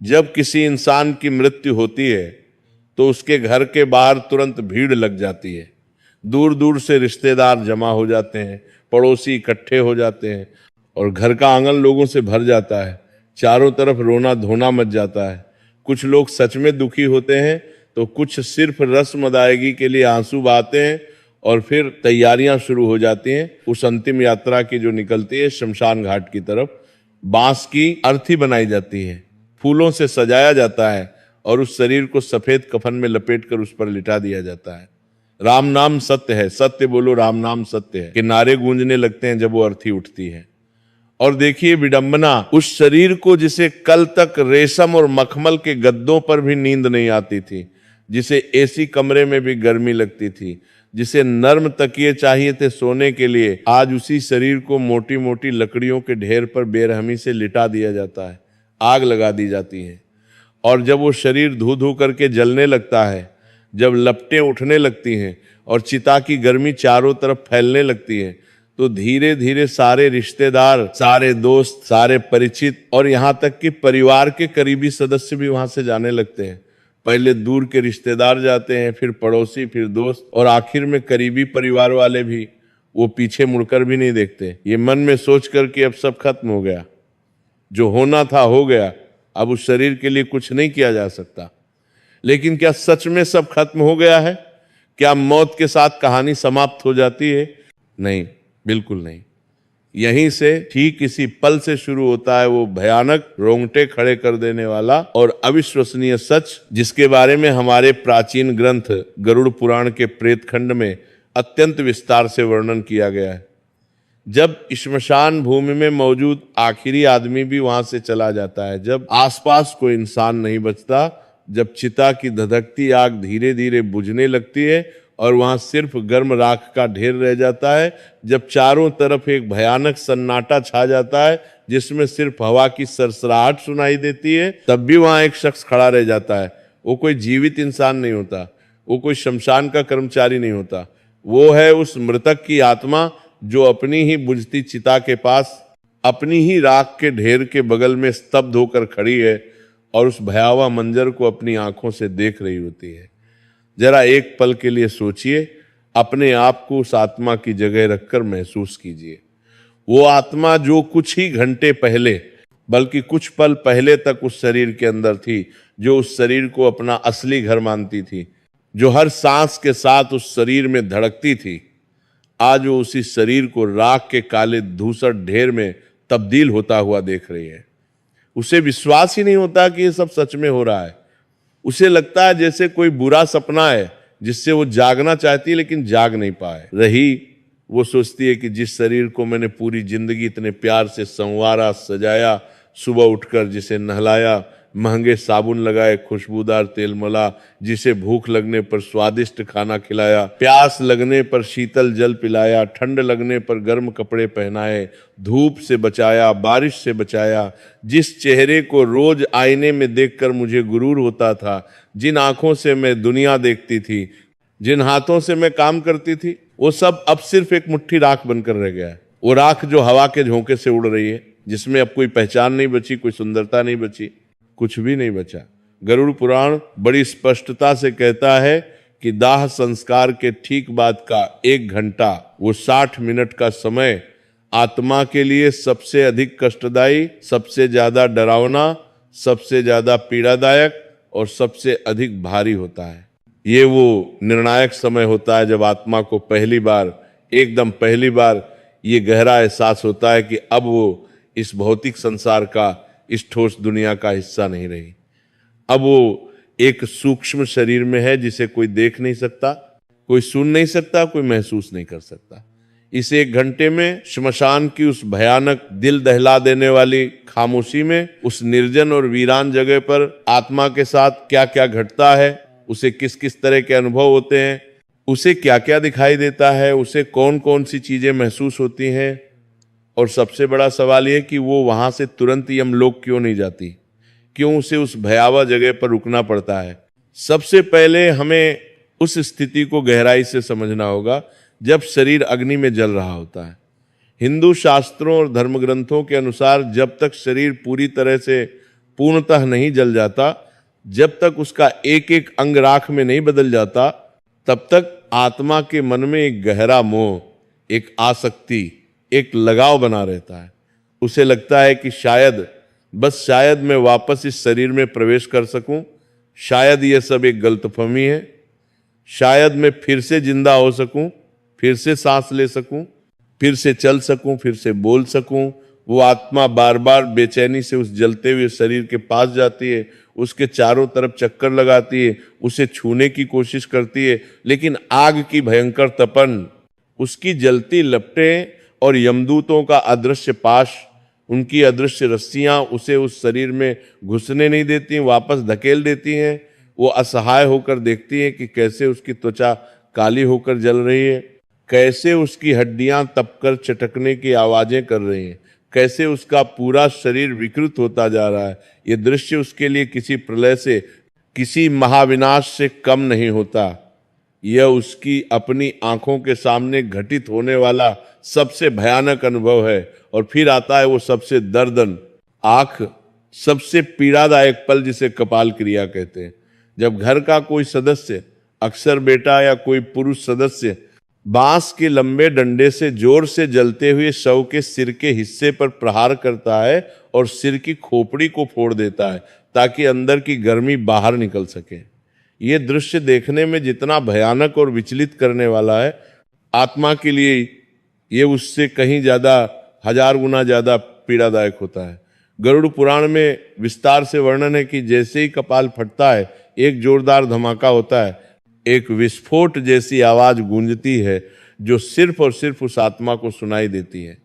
जब किसी इंसान की मृत्यु होती है तो उसके घर के बाहर तुरंत भीड़ लग जाती है। दूर दूर से रिश्तेदार जमा हो जाते हैं, पड़ोसी इकट्ठे हो जाते हैं और घर का आंगन लोगों से भर जाता है। चारों तरफ रोना धोना मच जाता है। कुछ लोग सच में दुखी होते हैं तो कुछ सिर्फ रस्म अदायगी के लिए आंसू बहाते हैं और फिर तैयारियां शुरू हो जाती हैं उस अंतिम यात्रा की जो निकलती है शमशान घाट की तरफ। बांस की अर्थी बनाई जाती है, फूलों से सजाया जाता है और उस शरीर को सफेद कफन में लपेटकर उस पर लिटा दिया जाता है। राम नाम सत्य है, सत्य बोलो राम नाम सत्य है, कि नारे गूंजने लगते हैं जब वो अर्थी उठती है। और देखिए विडंबना, उस शरीर को जिसे कल तक रेशम और मखमल के गद्दों पर भी नींद नहीं आती थी, जिसे एसी कमरे में भी गर्मी लगती थी, जिसे नर्म तकिए चाहिए थे सोने के लिए, आज उसी शरीर को मोटी मोटी लकड़ियों के ढेर पर बेरहमी से लिटा दिया जाता है, आग लगा दी जाती है। और जब वो शरीर धू धू करके जलने लगता है, जब लपटें उठने लगती हैं और चिता की गर्मी चारों तरफ फैलने लगती है, तो धीरे धीरे सारे रिश्तेदार, सारे दोस्त, सारे परिचित और यहाँ तक कि परिवार के करीबी सदस्य भी वहां से जाने लगते हैं। पहले दूर के रिश्तेदार जाते हैं, फिर पड़ोसी, फिर दोस्त और आखिर में करीबी परिवार वाले भी। वो पीछे मुड़कर भी नहीं देखते, ये मन में सोच कर कि अब सब खत्म हो गया, जो होना था हो गया, अब उस शरीर के लिए कुछ नहीं किया जा सकता। लेकिन क्या सच में सब खत्म हो गया है? क्या मौत के साथ कहानी समाप्त हो जाती है? नहीं, बिल्कुल नहीं। यहीं से ठीक इसी पल से शुरू होता है वो भयानक, रोंगटे खड़े कर देने वाला और अविश्वसनीय सच, जिसके बारे में हमारे प्राचीन ग्रंथ गरुड़ पुराण के प्रेतखंड में अत्यंत विस्तार से वर्णन किया गया है। जब श्मशान भूमि में मौजूद आखिरी आदमी भी वहां से चला जाता है, जब आसपास कोई इंसान नहीं बचता, जब चिता की धधकती आग धीरे धीरे बुझने लगती है और वहां सिर्फ गर्म राख का ढेर रह जाता है, जब चारों तरफ एक भयानक सन्नाटा छा जाता है जिसमें सिर्फ हवा की सरसराहट सुनाई देती है, तब भी वहां एक शख्स खड़ा रह जाता है। वो कोई जीवित इंसान नहीं होता, वो कोई शमशान का कर्मचारी नहीं होता, वो है उस मृतक की आत्मा जो अपनी ही बुझती चिता के पास, अपनी ही राख के ढेर के बगल में स्तब्ध होकर खड़ी है और उस भयावह मंजर को अपनी आंखों से देख रही होती है। जरा एक पल के लिए सोचिए, अपने आप को उस आत्मा की जगह रखकर महसूस कीजिए। वो आत्मा जो कुछ ही घंटे पहले, बल्कि कुछ पल पहले तक उस शरीर के अंदर थी, जो उस शरीर को अपना असली घर मानती थी, जो हर सांस के साथ उस शरीर में धड़कती थी, आज वो उसी शरीर को राख के काले धूसर ढेर में तब्दील होता हुआ देख रही है। उसे विश्वास ही नहीं होता कि ये सब सच में हो रहा है। उसे लगता है जैसे कोई बुरा सपना है जिससे वो जागना चाहती है लेकिन जाग नहीं पाए रही। वो सोचती है कि जिस शरीर को मैंने पूरी जिंदगी इतने प्यार से संवारा, सजाया, सुबह उठकर जिसे नहलाया, महंगे साबुन लगाए, खुशबूदार तेल मला, जिसे भूख लगने पर स्वादिष्ट खाना खिलाया, प्यास लगने पर शीतल जल पिलाया, ठंड लगने पर गर्म कपड़े पहनाए, धूप से बचाया, बारिश से बचाया, जिस चेहरे को रोज आईने में देखकर मुझे गुरूर होता था, जिन आंखों से मैं दुनिया देखती थी, जिन हाथों से मैं काम करती थी, वो सब अब सिर्फ एक मुट्ठी राख बनकर रह गया है। वो राख जो हवा के झोंके से उड़ रही है, जिसमें अब कोई पहचान नहीं बची, कोई सुंदरता नहीं बची, कुछ भी नहीं बचा। गरुड़ पुराण बड़ी स्पष्टता से कहता है कि दाह संस्कार के ठीक बाद का 1 घंटा, वो 60 मिनट का समय आत्मा के लिए सबसे अधिक कष्टदायी, सबसे ज्यादा डरावना, सबसे ज्यादा पीड़ादायक और सबसे अधिक भारी होता है। ये वो निर्णायक समय होता है जब आत्मा को पहली बार, एकदम पहली बार ये गहरा एहसास होता है कि अब वो इस भौतिक संसार का, इस ठोस दुनिया का हिस्सा नहीं रही। अब वो एक सूक्ष्म शरीर में है जिसे कोई देख नहीं सकता, कोई सुन नहीं सकता, कोई महसूस नहीं कर सकता। इस 1 घंटे में श्मशान की उस भयानक, दिल दहला देने वाली खामोशी में, उस निर्जन और वीरान जगह पर आत्मा के साथ क्या क्या घटता है, उसे किस किस तरह के अनुभव होते हैं, उसे क्या क्या दिखाई देता है, उसे कौन कौन सी चीजें महसूस होती हैं, और सबसे बड़ा सवाल यह कि वो वहां से तुरंत यमलोक क्यों नहीं जाती, क्यों उसे उस भयावह जगह पर रुकना पड़ता है। सबसे पहले हमें उस स्थिति को गहराई से समझना होगा जब शरीर अग्नि में जल रहा होता है। हिंदू शास्त्रों और धर्म ग्रंथों के अनुसार जब तक शरीर पूरी तरह से पूर्णतः नहीं जल जाता, जब तक उसका एक एक अंग राख में नहीं बदल जाता, तब तक आत्मा के मन में एक गहरा मोह, एक आसक्ति, एक लगाव बना रहता है। उसे लगता है कि शायद, बस शायद मैं वापस इस शरीर में प्रवेश कर सकूं, शायद यह सब एक गलतफहमी है, शायद मैं फिर से जिंदा हो सकूं, फिर से सांस ले सकूं, फिर से चल सकूं, फिर से बोल सकूं। वो आत्मा बार बार बेचैनी से उस जलते हुए शरीर के पास जाती है, उसके चारों तरफ चक्कर लगाती है, उसे छूने की कोशिश करती है, लेकिन आग की भयंकर तपन, उसकी जलती लपटें और यमदूतों का अदृश्य पाश, उनकी अदृश्य रस्सियां उसे उस शरीर में घुसने नहीं देती, वापस धकेल देती हैं। वो असहाय होकर देखती है कि कैसे उसकी त्वचा काली होकर जल रही है, कैसे उसकी हड्डियां तपकर चटकने की आवाजें कर रही हैं, कैसे उसका पूरा शरीर विकृत होता जा रहा है। ये दृश्य उसके लिए किसी प्रलय से, किसी महाविनाश से कम नहीं होता। यह उसकी अपनी आंखों के सामने घटित होने वाला सबसे भयानक अनुभव है। और फिर आता है वो सबसे दर्दन आंख, सबसे पीड़ादायक पल, जिसे कपाल क्रिया कहते हैं। जब घर का कोई सदस्य, अक्सर बेटा या कोई पुरुष सदस्य, बांस के लंबे डंडे से जोर से जलते हुए शव के सिर के हिस्से पर प्रहार करता है और सिर की खोपड़ी को फोड़ देता है ताकि अंदर की गर्मी बाहर निकल सके। ये दृश्य देखने में जितना भयानक और विचलित करने वाला है, आत्मा के लिए ये उससे कहीं ज्यादा, 1000 गुना ज्यादा पीड़ादायक होता है। गरुड़ पुराण में विस्तार से वर्णन है कि जैसे ही कपाल फटता है, एक जोरदार धमाका होता है, एक विस्फोट जैसी आवाज गूंजती है जो सिर्फ और सिर्फ उस आत्मा को सुनाई देती है।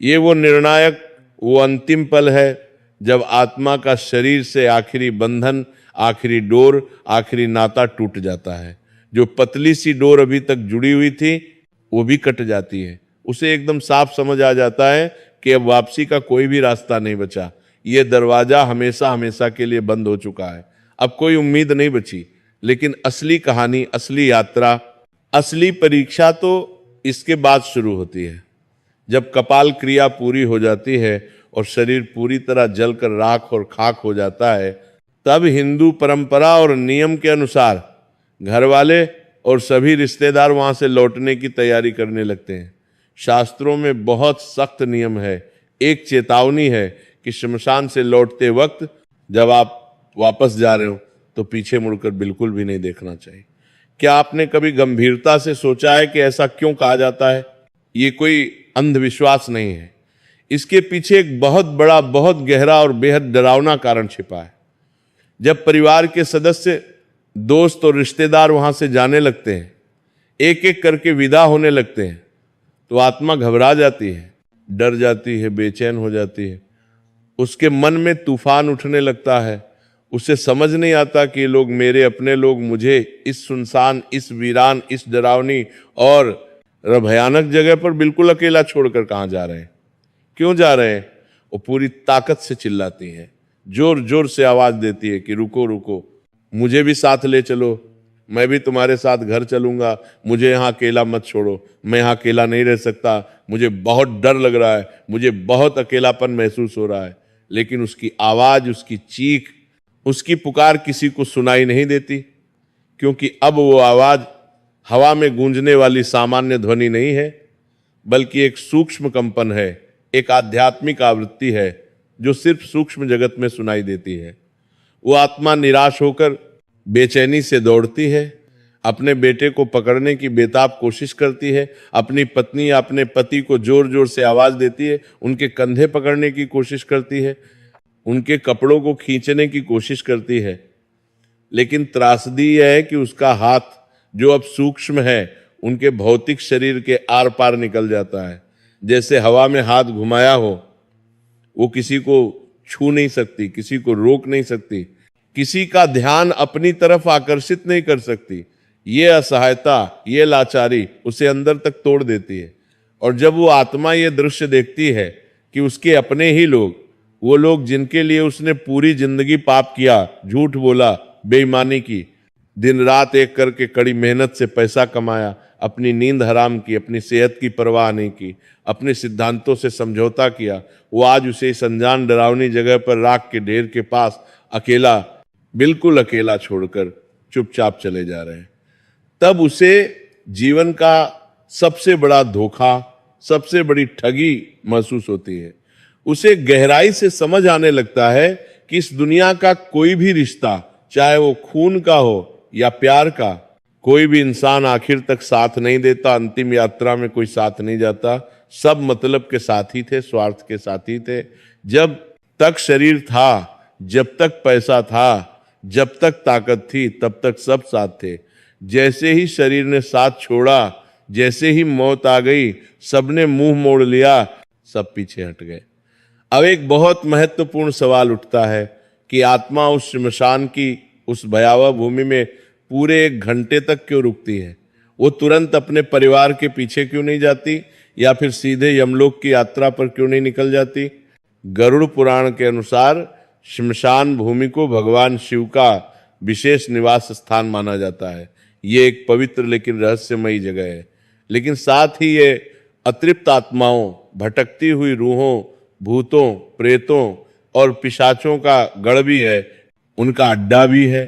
ये वो निर्णायक, वो अंतिम पल है जब आत्मा का शरीर से आखिरी बंधन, आखिरी डोर, आखिरी नाता टूट जाता है। जो पतली सी डोर अभी तक जुड़ी हुई थी वो भी कट जाती है। उसे एकदम साफ समझ आ जाता है कि अब वापसी का कोई भी रास्ता नहीं बचा, ये दरवाजा हमेशा हमेशा के लिए बंद हो चुका है, अब कोई उम्मीद नहीं बची। लेकिन असली कहानी, असली यात्रा, असली परीक्षा तो इसके बाद शुरू होती है। जब कपाल क्रिया पूरी हो जाती है और शरीर पूरी तरह जलकर राख और खाक हो जाता है, तब हिंदू परंपरा और नियम के अनुसार घर वाले और सभी रिश्तेदार वहां से लौटने की तैयारी करने लगते हैं। शास्त्रों में बहुत सख्त नियम है, एक चेतावनी है कि श्मशान से लौटते वक्त जब आप वापस जा रहे हो तो पीछे मुड़कर बिल्कुल भी नहीं देखना चाहिए। क्या आपने कभी गंभीरता से सोचा है कि ऐसा क्यों कहा जाता है? ये कोई अंधविश्वास नहीं है, इसके पीछे एक बहुत बड़ा, बहुत गहरा और बेहद डरावना कारण छिपा है। जब परिवार के सदस्य, दोस्त और रिश्तेदार वहां से जाने लगते हैं, एक एक करके विदा होने लगते हैं, तो आत्मा घबरा जाती है, डर जाती है, बेचैन हो जाती है। उसके मन में तूफान उठने लगता है। उसे समझ नहीं आता कि ये लोग मेरे अपने लोग मुझे इस सुनसान, इस वीरान, इस डरावनी और भयानक जगह पर बिल्कुल अकेला छोड़कर कहाँ जा रहे हैं, क्यों जा रहे हैं। वो पूरी ताकत से चिल्लाती है, जोर जोर से आवाज देती है कि रुको रुको, मुझे भी साथ ले चलो, मैं भी तुम्हारे साथ घर चलूंगा, मुझे यहाँ अकेला मत छोड़ो, मैं यहाँ अकेला नहीं रह सकता, मुझे बहुत डर लग रहा है, मुझे बहुत अकेलापन महसूस हो रहा है। लेकिन उसकी आवाज, उसकी चीख, उसकी पुकार किसी को सुनाई नहीं देती, क्योंकि अब वो आवाज हवा में गूंजने वाली सामान्य ध्वनि नहीं है, बल्कि एक सूक्ष्म कंपन है, एक आध्यात्मिक आवृत्ति है जो सिर्फ सूक्ष्म जगत में सुनाई देती है। वो आत्मा निराश होकर बेचैनी से दौड़ती है, अपने बेटे को पकड़ने की बेताब कोशिश करती है, अपनी पत्नी या अपने पति को जोर जोर से आवाज देती है, उनके कंधे पकड़ने की कोशिश करती है, उनके कपड़ों को खींचने की कोशिश करती है। लेकिन त्रासदी यह है कि उसका हाथ, जो अब सूक्ष्म है, उनके भौतिक शरीर के आर पार निकल जाता है। जैसे हवा में हाथ घुमाया हो, वो किसी को छू नहीं सकती, किसी को रोक नहीं सकती, किसी का ध्यान अपनी तरफ आकर्षित नहीं कर सकती। ये असहायता, ये लाचारी उसे अंदर तक तोड़ देती है। और जब वो आत्मा ये दृश्य देखती है कि उसके अपने ही लोग, वो लोग जिनके लिए उसने पूरी जिंदगी पाप किया, झूठ बोला, बेईमानी की, दिन रात एक करके कड़ी मेहनत से पैसा कमाया, अपनी नींद हराम की, अपनी सेहत की परवाह नहीं की, अपने सिद्धांतों से समझौता किया, वो आज उसे इस अनजान डरावनी जगह पर राख के ढेर के पास अकेला, बिल्कुल अकेला छोड़कर चुपचाप चले जा रहे हैं। तब उसे जीवन का सबसे बड़ा धोखा, सबसे बड़ी ठगी महसूस होती है। उसे गहराई से समझ आने लगता है कि इस दुनिया का कोई भी रिश्ता, चाहे वो खून का हो या प्यार का, कोई भी इंसान आखिर तक साथ नहीं देता, अंतिम यात्रा में कोई साथ नहीं जाता। सब मतलब के साथी थे, स्वार्थ के साथी थे। जब तक शरीर था, जब तक पैसा था, जब तक ताकत थी, तब तक सब साथ थे। जैसे ही शरीर ने साथ छोड़ा, जैसे ही मौत आ गई, सबने मुंह मोड़ लिया, सब पीछे हट गए। अब एक बहुत महत्वपूर्ण सवाल उठता है कि आत्मा उस श्मशान की, उस भयावह भूमि में पूरे 1 घंटे तक क्यों रुकती है? वो तुरंत अपने परिवार के पीछे क्यों नहीं जाती, या फिर सीधे यमलोक की यात्रा पर क्यों नहीं निकल जाती? गरुड़ पुराण के अनुसार श्मशान भूमि को भगवान शिव का विशेष निवास स्थान माना जाता है। ये एक पवित्र लेकिन रहस्यमयी जगह है। लेकिन साथ ही ये अतृप्त आत्माओं, भटकती हुई रूहों, भूतों, प्रेतों और पिशाचों का गढ़ भी है, उनका अड्डा भी है।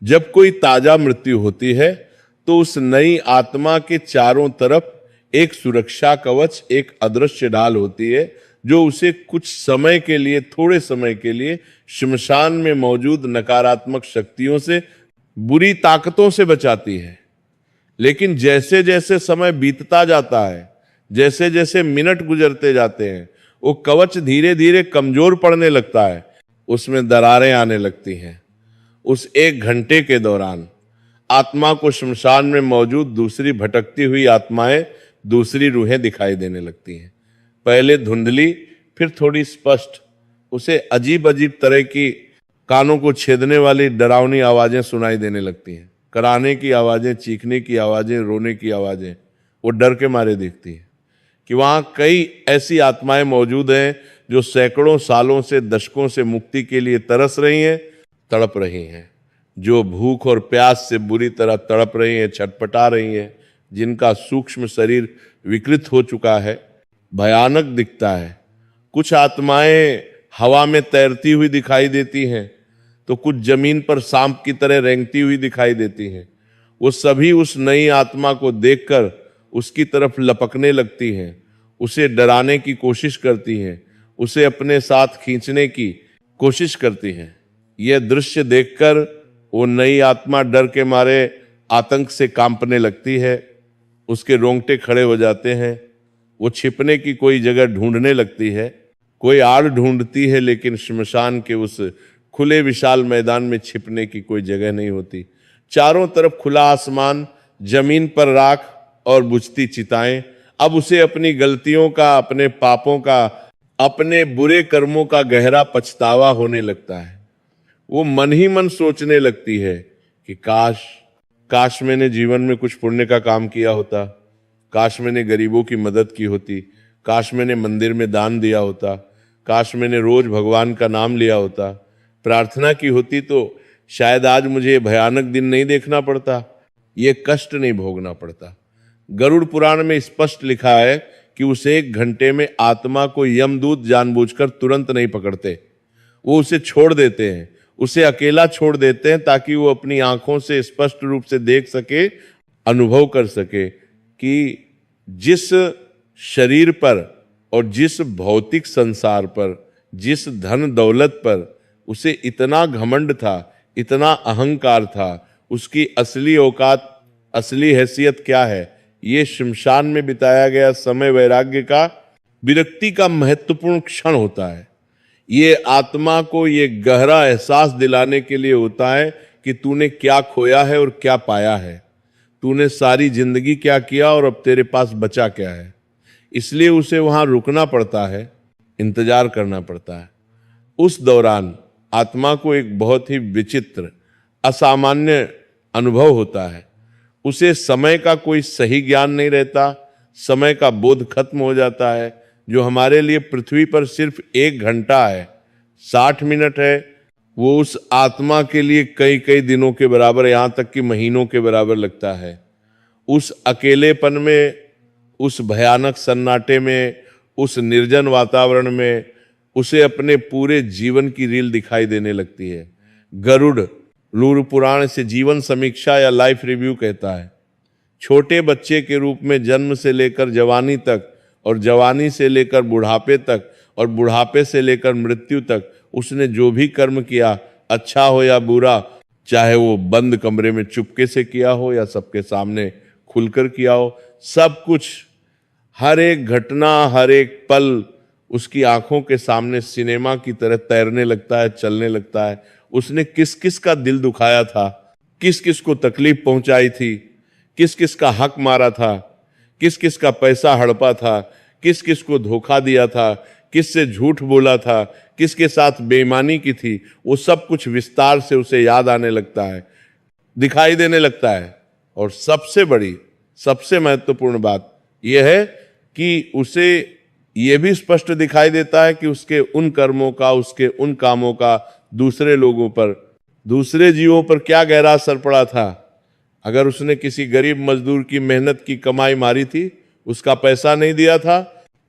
जब कोई ताजा मृत्यु होती है तो उस नई आत्मा के चारों तरफ एक सुरक्षा कवच, एक अदृश्य ढाल होती है, जो उसे कुछ समय के लिए, थोड़े समय के लिए श्मशान में मौजूद नकारात्मक शक्तियों से, बुरी ताकतों से बचाती है। लेकिन जैसे जैसे समय बीतता जाता है, जैसे जैसे मिनट गुजरते जाते हैं, वो कवच धीरे धीरे कमजोर पड़ने लगता है, उसमें दरारें आने लगती हैं। उस 1 घंटे के दौरान आत्मा को श्मशान में मौजूद दूसरी भटकती हुई आत्माएं, दूसरी रूहें दिखाई देने लगती हैं। पहले धुंधली, फिर थोड़ी स्पष्ट। उसे अजीब अजीब तरह की, कानों को छेदने वाली डरावनी आवाजें सुनाई देने लगती हैं। कराहने की आवाजें, चीखने की आवाजें, रोने की आवाजें। वो डर के मारे देखती है कि वहां कई ऐसी आत्माएं मौजूद हैं जो सैकड़ों सालों से, दशकों से मुक्ति के लिए तरस रही हैं, तड़प रही हैं, जो भूख और प्यास से बुरी तरह तड़प रही हैं, छटपटा रही हैं, जिनका सूक्ष्म शरीर विकृत हो चुका है, भयानक दिखता है। कुछ आत्माएं हवा में तैरती हुई दिखाई देती हैं, तो कुछ जमीन पर सांप की तरह रेंगती हुई दिखाई देती हैं। वो सभी उस नई आत्मा को देखकर उसकी तरफ लपकने लगती हैं, उसे डराने की कोशिश करती हैं, उसे अपने साथ खींचने की कोशिश करती हैं। यह दृश्य देखकर वो नई आत्मा डर के मारे आतंक से कांपने लगती है, उसके रोंगटे खड़े हो जाते हैं। वो छिपने की कोई जगह ढूंढने लगती है, कोई आड़ ढूंढती है, लेकिन श्मशान के उस खुले विशाल मैदान में छिपने की कोई जगह नहीं होती। चारों तरफ खुला आसमान, जमीन पर राख और बुझती चिताएं। अब उसे अपनी गलतियों का, अपने पापों का, अपने बुरे कर्मों का गहरा पछतावा होने लगता है। वो मन ही मन सोचने लगती है कि काश मैंने जीवन में कुछ पुण्य का काम किया होता, काश मैंने गरीबों की मदद की होती, काश मैंने मंदिर में दान दिया होता, काश मैंने रोज भगवान का नाम लिया होता, प्रार्थना की होती, तो शायद आज मुझे भयानक दिन नहीं देखना पड़ता, ये कष्ट नहीं भोगना पड़ता। गरुड़ पुराण में स्पष्ट लिखा है कि उस 1 घंटे में आत्मा को यमदूत जानबूझकर तुरंत नहीं पकड़ते, वो उसे छोड़ देते हैं, उसे अकेला छोड़ देते हैं, ताकि वो अपनी आंखों से स्पष्ट रूप से देख सके, अनुभव कर सके कि जिस शरीर पर और जिस भौतिक संसार पर, जिस धन दौलत पर उसे इतना घमंड था, इतना अहंकार था, उसकी असली औकात, असली हैसियत क्या है। ये श्मशान में बिताया गया समय वैराग्य का, विरक्ति का महत्वपूर्ण क्षण होता है। ये आत्मा को ये गहरा एहसास दिलाने के लिए होता है कि तूने क्या खोया है और क्या पाया है, तूने सारी जिंदगी क्या किया और अब तेरे पास बचा क्या है। इसलिए उसे वहां रुकना पड़ता है, इंतजार करना पड़ता है। उस दौरान आत्मा को एक बहुत ही विचित्र, असामान्य अनुभव होता है। उसे समय का कोई सही ज्ञान नहीं रहता, समय का बोध खत्म हो जाता है। जो हमारे लिए पृथ्वी पर सिर्फ 1 घंटा है, 60 मिनट है, वो उस आत्मा के लिए कई कई दिनों के बराबर, यहाँ तक कि महीनों के बराबर लगता है। उस अकेलेपन में, उस भयानक सन्नाटे में, उस निर्जन वातावरण में उसे अपने पूरे जीवन की रील दिखाई देने लगती है। गरुड़ लूर पुराण से जीवन समीक्षा या लाइफ रिव्यू कहता है, छोटे बच्चे के रूप में जन्म से लेकर जवानी तक, और जवानी से लेकर बुढ़ापे तक, और बुढ़ापे से लेकर मृत्यु तक उसने जो भी कर्म किया, अच्छा हो या बुरा, चाहे वो बंद कमरे में चुपके से किया हो या सबके सामने खुलकर किया हो, सब कुछ, हर एक घटना, हर एक पल उसकी आंखों के सामने सिनेमा की तरह तैरने लगता है, चलने लगता है। उसने किस किस का दिल दुखाया था, किस किस को तकलीफ पहुंचाई थी, किस किस का हक मारा था, किस किस का पैसा हड़पा था, किस किस को धोखा दिया था, किस से झूठ बोला था, किसके साथ बेईमानी की थी, वो सब कुछ विस्तार से उसे याद आने लगता है, दिखाई देने लगता है। और सबसे बड़ी, सबसे महत्वपूर्ण बात यह है कि उसे यह भी स्पष्ट दिखाई देता है कि उसके उन कर्मों का, उसके उन कामों का दूसरे लोगों पर, दूसरे जीवों पर क्या गहरा असर पड़ा था। अगर उसने किसी गरीब मजदूर की मेहनत की कमाई मारी थी, उसका पैसा नहीं दिया था,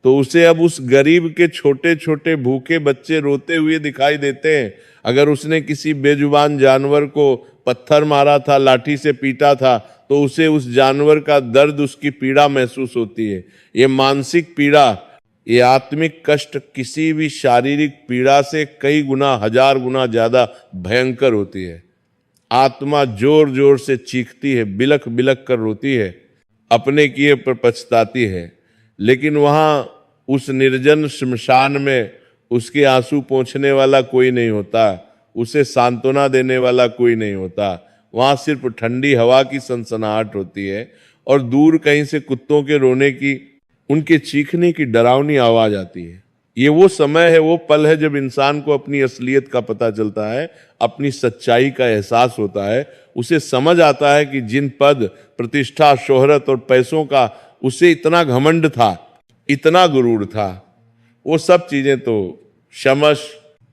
तो उसे अब उस गरीब के छोटे छोटे भूखे बच्चे रोते हुए दिखाई देते हैं। अगर उसने किसी बेजुबान जानवर को पत्थर मारा था, लाठी से पीटा था, तो उसे उस जानवर का दर्द, उसकी पीड़ा महसूस होती है। ये मानसिक पीड़ा, ये आत्मिक कष्ट किसी भी शारीरिक पीड़ा से कई गुना, हजार गुना ज्यादा भयंकर होती है। आत्मा जोर जोर से चीखती है, बिलख बिलख कर रोती है, अपने किए पर पछताती है। लेकिन वहां उस निर्जन श्मशान में उसके आंसू पोंछने वाला कोई नहीं होता, उसे सांत्वना देने वाला कोई नहीं होता। वहां सिर्फ ठंडी हवा की सनसनाहट होती है और दूर कहीं से कुत्तों के रोने की, उनके चीखने की डरावनी आवाज आती है। ये वो समय है, वो पल है जब इंसान को अपनी असलियत का पता चलता है, अपनी सच्चाई का एहसास होता है। उसे समझ आता है कि जिन पद, प्रतिष्ठा, शोहरत और पैसों का उसे इतना घमंड था, इतना गुरूर था, वो सब चीजें तो शमश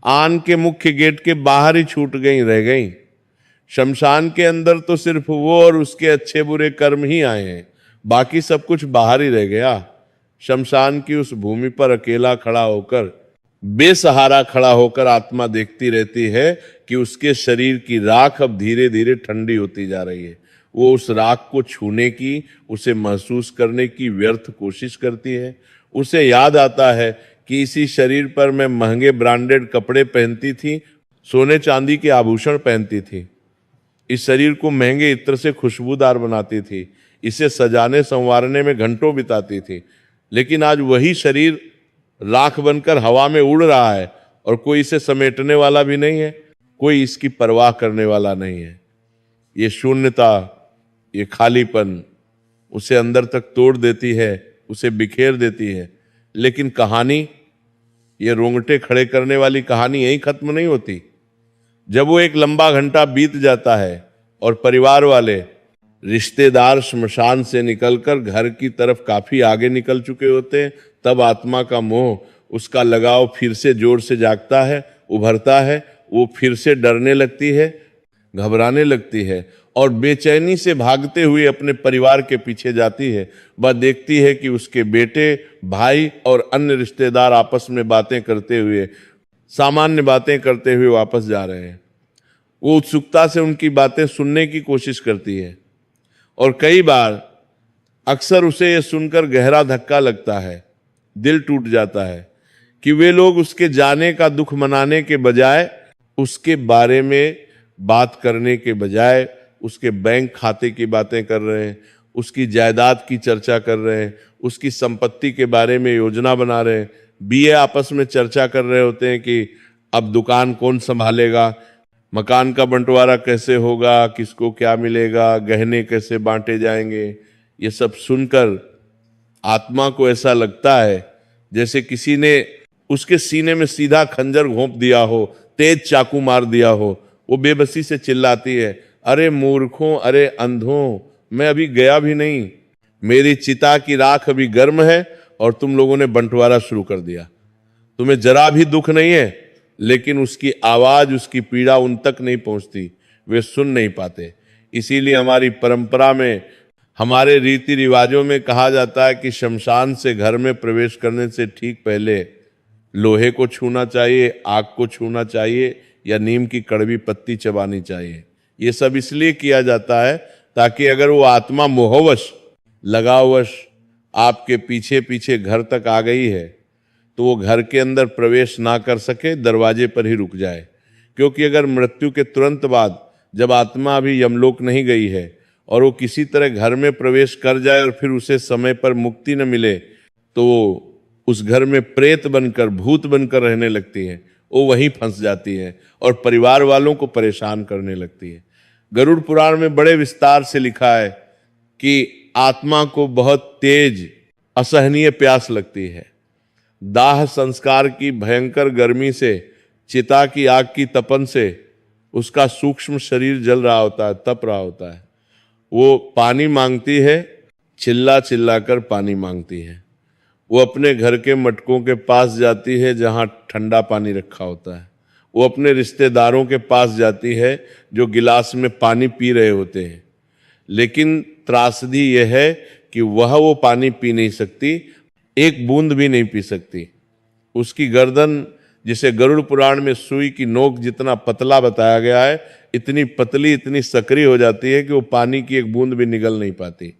आन के मुख्य गेट के बाहर ही छूट गई, रह गई। शमशान के अंदर तो सिर्फ वो और उसके अच्छे बुरे कर्म ही आए हैं, बाकी सब कुछ बाहर ही रह गया। शमशान की उस भूमि पर अकेला खड़ा होकर, बेसहारा खड़ा होकर आत्मा देखती रहती है कि उसके शरीर की राख अब धीरे धीरे ठंडी होती जा रही है। वो उस राख को छूने की, उसे महसूस करने की व्यर्थ कोशिश करती है। उसे याद आता है कि इसी शरीर पर मैं महंगे ब्रांडेड कपड़े पहनती थी, सोने चांदी के आभूषण पहनती थी, इस शरीर को महंगे इत्र से खुशबूदार बनाती थी, इसे सजाने संवारने में घंटों बिताती थी। लेकिन आज वही शरीर राख बनकर हवा में उड़ रहा है और कोई इसे समेटने वाला भी नहीं है, कोई इसकी परवाह करने वाला नहीं है। ये शून्यता, ये खालीपन उसे अंदर तक तोड़ देती है, उसे बिखेर देती है। लेकिन कहानी, ये रोंगटे खड़े करने वाली कहानी यहीं खत्म नहीं होती। जब वो एक लंबा घंटा बीत जाता है और परिवार वाले, रिश्तेदार श्मशान से निकलकर घर की तरफ काफी आगे निकल चुके होते हैं, तब आत्मा का मोह, उसका लगाव फिर से जोर से जागता है, उभरता है। वो फिर से डरने लगती है, घबराने लगती है और बेचैनी से भागते हुए अपने परिवार के पीछे जाती है। वह देखती है कि उसके बेटे, भाई और अन्य रिश्तेदार आपस में बातें करते हुए, सामान्य बातें करते हुए वापस जा रहे हैं। वो उत्सुकता से उनकी बातें सुनने की कोशिश करती है और कई बार अक्सर उसे यह सुनकर गहरा धक्का लगता है, दिल टूट जाता है कि वे लोग उसके जाने का दुख मनाने के बजाय, उसके बारे में बात करने के बजाय उसके बैंक खाते की बातें कर रहे हैं, उसकी जायदाद की चर्चा कर रहे हैं, उसकी संपत्ति के बारे में योजना बना रहे हैं। बीए आपस में चर्चा कर रहे होते हैं कि अब दुकान कौन संभालेगा, मकान का बंटवारा कैसे होगा, किसको क्या मिलेगा, गहने कैसे बांटे जाएंगे। ये सब सुनकर आत्मा को ऐसा लगता है जैसे किसी ने उसके सीने में सीधा खंजर घोंप दिया हो, तेज चाकू मार दिया हो। वो बेबसी से चिल्लाती है, अरे मूर्खों, अरे अंधों, मैं अभी गया भी नहीं, मेरी चिता की राख अभी गर्म है और तुम लोगों ने बंटवारा शुरू कर दिया। तुम्हें जरा भी दुख नहीं है, लेकिन उसकी आवाज, उसकी पीड़ा उन तक नहीं पहुंचती, वे सुन नहीं पाते। इसीलिए हमारी परंपरा में, हमारे रीति रिवाजों में कहा जाता है कि शमशान से घर में प्रवेश करने से ठीक पहले लोहे को छूना चाहिए, आग को छूना चाहिए, या नीम की कड़वी पत्ती चबानी चाहिए। ये सब इसलिए किया जाता है ताकि अगर वो आत्मा मोहवश, लगावश आपके पीछे पीछे घर तक आ गई है तो वो घर के अंदर प्रवेश ना कर सके, दरवाजे पर ही रुक जाए। क्योंकि अगर मृत्यु के तुरंत बाद जब आत्मा अभी यमलोक नहीं गई है और वो किसी तरह घर में प्रवेश कर जाए और फिर उसे समय पर मुक्ति न मिले, तो उस घर में प्रेत बनकर, भूत बनकर रहने लगती है, वो वहीं फंस जाती है और परिवार वालों को परेशान करने लगती है। गरुड़ पुराण में बड़े विस्तार से लिखा है कि आत्मा को बहुत तेज असहनीय प्यास लगती है। दाह संस्कार की भयंकर गर्मी से, चिता की आग की तपन से उसका सूक्ष्म शरीर जल रहा होता है, तप रहा होता है। वो पानी मांगती है, चिल्ला चिल्ला कर पानी मांगती है। वो अपने घर के मटकों के पास जाती है जहां ठंडा पानी रखा होता है। वो अपने रिश्तेदारों के पास जाती है जो गिलास में पानी पी रहे होते हैं, लेकिन त्रासदी यह है कि वह वो पानी पी नहीं सकती, एक बूंद भी नहीं पी सकती। उसकी गर्दन, जिसे गरुड़ पुराण में सुई की नोक जितना पतला बताया गया है, इतनी पतली, इतनी सक्रिय हो जाती है कि वो पानी की एक बूंद भी निगल नहीं पाती।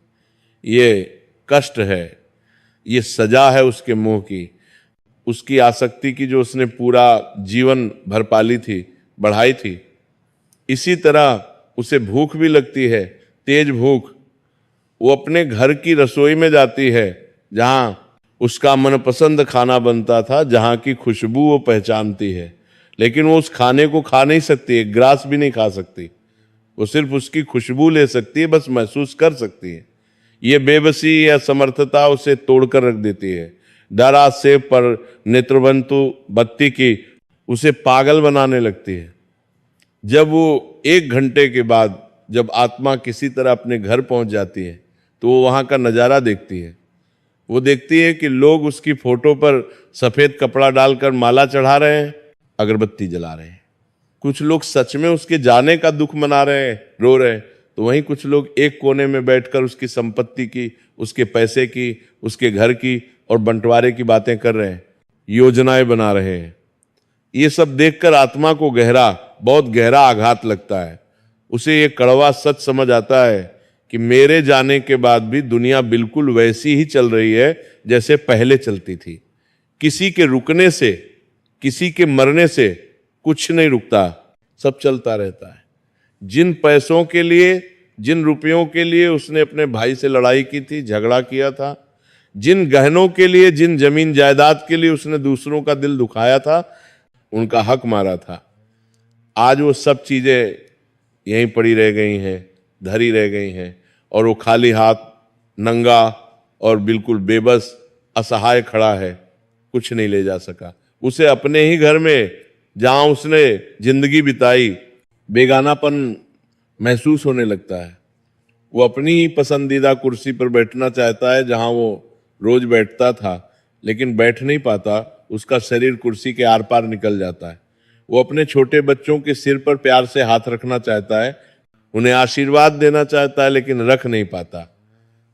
ये कष्ट है, ये सजा है उसके मोह की, उसकी आसक्ति की, जो उसने पूरा जीवन भर पाली थी, बढ़ाई थी। इसी तरह उसे भूख भी लगती है, तेज भूख। वो अपने घर की रसोई में जाती है जहां उसका मनपसंद खाना बनता था, जहां की खुशबू वो पहचानती है, लेकिन वो उस खाने को खा नहीं सकती, एक ग्रास भी नहीं खा सकती। वो सिर्फ उसकी खुशबू ले सकती है, बस महसूस कर सकती है। ये बेबसी या समर्थता उसे तोड़कर रख देती है। डरा सेब पर नेत्रबंतु बत्ती की उसे पागल बनाने लगती है। जब वो 1 घंटे के बाद जब आत्मा किसी तरह अपने घर पहुंच जाती है तो वो वहां का नजारा देखती है। वो देखती है कि लोग उसकी फोटो पर सफेद कपड़ा डालकर माला चढ़ा रहे हैं, अगरबत्ती जला रहे हैं। कुछ लोग सच में उसके जाने का दुख मना रहे हैं, रो रहे हैं, तो वहीं कुछ लोग एक कोने में बैठकर उसकी संपत्ति की, उसके पैसे की, उसके घर की और बंटवारे की बातें कर रहे हैं, योजनाएं बना रहे हैं। ये सब देखकर आत्मा को बहुत गहरा आघात लगता है। उसे ये कड़वा सच समझ आता है कि मेरे जाने के बाद भी दुनिया बिल्कुल वैसी ही चल रही है जैसे पहले चलती थी। किसी के रुकने से, किसी के मरने से कुछ नहीं रुकता, सब चलता रहता है। जिन पैसों के लिए, जिन रुपयों के लिए उसने अपने भाई से लड़ाई की थी, झगड़ा किया था, जिन गहनों के लिए, जिन जमीन जायदाद के लिए उसने दूसरों का दिल दुखाया था, उनका हक मारा था, आज वो सब चीजें यहीं पड़ी रह गई हैं, धरी रह गई हैं, और वो खाली हाथ, नंगा और बिल्कुल बेबस, असहाय खड़ा है, कुछ नहीं ले जा सका। उसे अपने ही घर में, जहां उसने जिंदगी बिताई, बेगानापन महसूस होने लगता है। वो अपनी ही पसंदीदा कुर्सी पर बैठना चाहता है जहां वो रोज बैठता था, लेकिन बैठ नहीं पाता, उसका शरीर कुर्सी के आर पार निकल जाता है। वो अपने छोटे बच्चों के सिर पर प्यार से हाथ रखना चाहता है, उन्हें आशीर्वाद देना चाहता है, लेकिन रख नहीं पाता।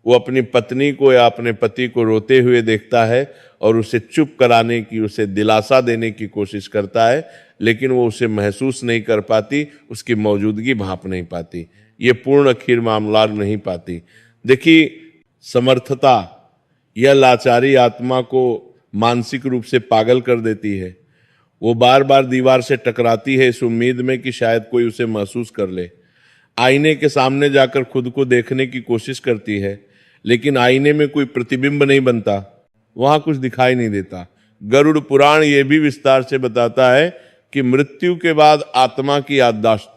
वो अपनी पत्नी को या अपने पति को रोते हुए देखता है और उसे चुप कराने की, उसे दिलासा देने की कोशिश करता है, लेकिन वो उसे महसूस नहीं कर पाती, उसकी मौजूदगी भांप नहीं पाती, ये पूर्ण खीर मामला नहीं पाती। देखिए, समर्थता यह लाचारी आत्मा को मानसिक रूप से पागल कर देती है। वो बार बार दीवार से टकराती है इस उम्मीद में कि शायद कोई उसे महसूस कर ले। आईने के सामने जाकर खुद को देखने की कोशिश करती है, लेकिन आईने में कोई प्रतिबिंब नहीं बनता, वहां कुछ दिखाई नहीं देता। गरुड़ पुराण ये भी विस्तार से बताता है कि मृत्यु के बाद आत्मा की याददाश्त,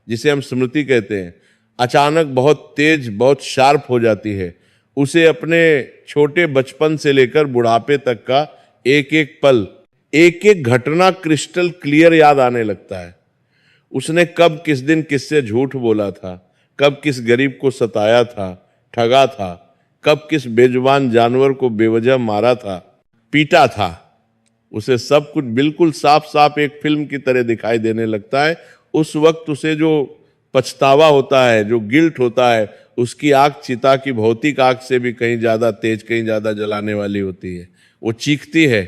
जिसे हम स्मृति कहते हैं, अचानक बहुत तेज, बहुत शार्प हो जाती है। उसे अपने छोटे बचपन से लेकर बुढ़ापे तक का एक एक पल, एक एक घटना क्रिस्टल क्लियर याद आने लगता है। उसने कब किस दिन किससे झूठ बोला था, कब किस गरीब को सताया था, ठगा था, कब किस बेजुबान जानवर को बेवजह मारा था, पीटा था। उसे सब कुछ बिल्कुल साफ साफ एक फिल्म की तरह दिखाई देने लगता है। उस वक्त उसे जो पछतावा होता है, जो गिल्ट होता है, उसकी आग चिता की भौतिक आग से भी कहीं ज्यादा तेज, कहीं ज्यादा जलाने वाली होती है। वो चीखती है,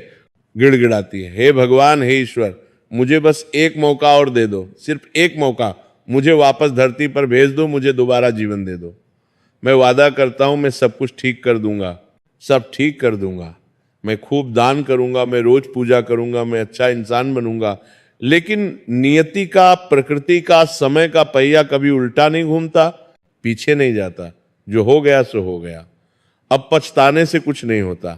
गिड़गिड़ाती है, हे भगवान, हे ईश्वर, मुझे बस एक मौका और दे दो, सिर्फ एक मौका, मुझे वापस धरती पर भेज दो, मुझे दोबारा जीवन दे दो। मैं वादा करता हूं मैं सब कुछ ठीक कर दूंगा, सब ठीक कर दूंगा, मैं खूब दान करूंगा, मैं रोज पूजा करूंगा, मैं अच्छा इंसान बनूंगा। लेकिन नियति का, प्रकृति का, समय का पहिया कभी उल्टा नहीं घूमता, पीछे नहीं जाता। जो हो गया सो हो गया, अब पछताने से कुछ नहीं होता।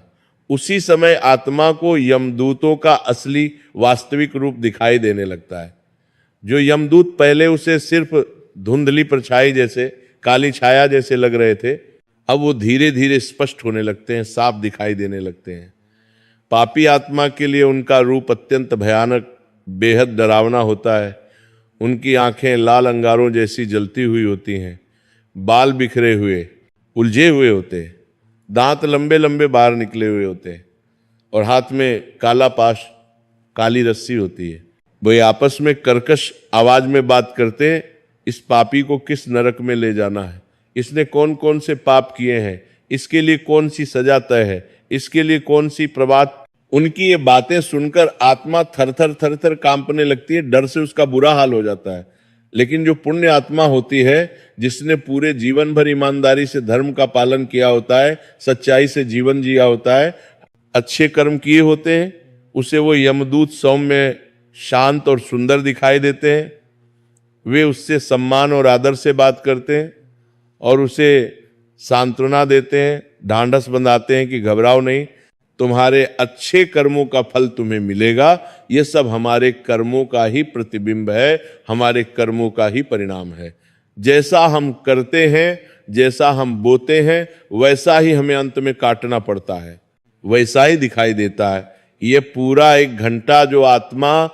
उसी समय आत्मा को यमदूतों का असली वास्तविक रूप दिखाई देने लगता है। जो यमदूत पहले उसे सिर्फ धुंधली परछाई जैसे, काली छाया जैसे लग रहे थे, अब वो धीरे धीरे स्पष्ट होने लगते हैं, साफ दिखाई देने लगते हैं। पापी आत्मा के लिए उनका रूप अत्यंत भयानक, बेहद डरावना होता है। उनकी आंखें लाल अंगारों जैसी जलती हुई होती हैं, बाल बिखरे हुए, उलझे हुए होते हैं, दांत लंबे लंबे बाहर निकले हुए होते हैं, और हाथ में काला पाश, काली रस्सी होती है। वो आपस में कर्कश आवाज में बात करते हैं, इस पापी को किस नरक में ले जाना है, इसने कौन कौन से पाप किए हैं, इसके लिए कौन सी सजा तय है, इसके लिए कौन सी प्रभात। उनकी ये बातें सुनकर आत्मा थर थर थर थर कांपने लगती है, डर से उसका बुरा हाल हो जाता है। लेकिन जो पुण्य आत्मा होती है, जिसने पूरे जीवन भर ईमानदारी से धर्म का पालन किया होता है, सच्चाई से जीवन जिया होता है, अच्छे कर्म किए होते हैं, उसे वो यमदूत सौम्य, शांत और सुंदर दिखाई देते हैं। वे उससे सम्मान और आदर से बात करते हैं और उसे सांत्वना देते हैं, ढांढस बंधाते हैं कि घबराओ नहीं, तुम्हारे अच्छे कर्मों का फल तुम्हें मिलेगा। ये सब हमारे कर्मों का ही प्रतिबिंब है, हमारे कर्मों का ही परिणाम है। जैसा हम करते हैं, जैसा हम बोते हैं, वैसा ही हमें अंत में काटना पड़ता है, वैसा ही दिखाई देता है। ये पूरा 1 घंटा जो आत्मा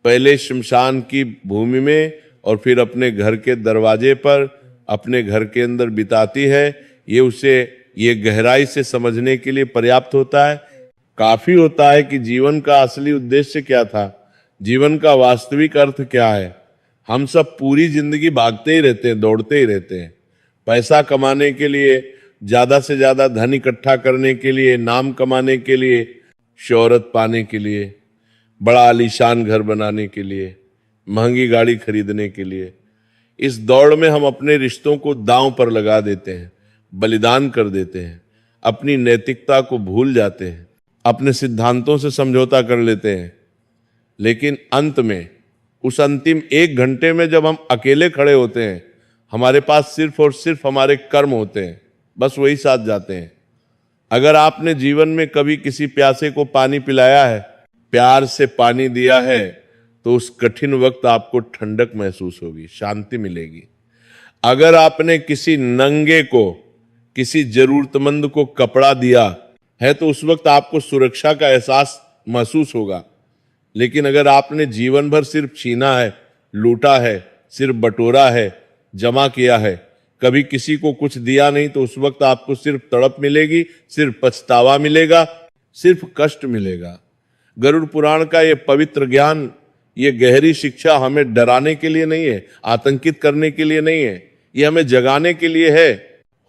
पहले शमशान की भूमि में और फिर अपने घर के दरवाजे पर, अपने घर के अंदर बिताती है, ये उसे ये गहराई से समझने के लिए पर्याप्त होता है, काफी होता है कि जीवन का असली उद्देश्य क्या था, जीवन का वास्तविक अर्थ क्या है। हम सब पूरी जिंदगी भागते ही रहते हैं, दौड़ते ही रहते हैं, पैसा कमाने के लिए, ज्यादा से ज्यादा धन इकट्ठा करने के लिए, नाम कमाने के लिए, शोहरत पाने के लिए, बड़ा आलीशान घर बनाने के लिए, महंगी गाड़ी खरीदने के लिए। इस दौड़ में हम अपने रिश्तों को दांव पर लगा देते हैं, बलिदान कर देते हैं, अपनी नैतिकता को भूल जाते हैं, अपने सिद्धांतों से समझौता कर लेते हैं। लेकिन अंत में, उस अंतिम 1 घंटे में जब हम अकेले खड़े होते हैं, हमारे पास सिर्फ और सिर्फ हमारे कर्म होते हैं, बस वही साथ जाते हैं। अगर आपने जीवन में कभी किसी प्यासे को पानी पिलाया है, प्यार से पानी दिया है, तो उस कठिन वक्त आपको ठंडक महसूस होगी, शांति मिलेगी। अगर आपने किसी नंगे को, किसी जरूरतमंद को कपड़ा दिया है, तो उस वक्त आपको सुरक्षा का एहसास महसूस होगा। लेकिन अगर आपने जीवन भर सिर्फ छीना है, लूटा है, सिर्फ बटोरा है, जमा किया है, कभी किसी को कुछ दिया नहीं, तो उस वक्त आपको सिर्फ तड़प मिलेगी, सिर्फ पछतावा मिलेगा, सिर्फ कष्ट मिलेगा। गरुड़ पुराण का ये पवित्र ज्ञान, ये गहरी शिक्षा हमें डराने के लिए नहीं है, आतंकित करने के लिए नहीं है, ये हमें जगाने के लिए है,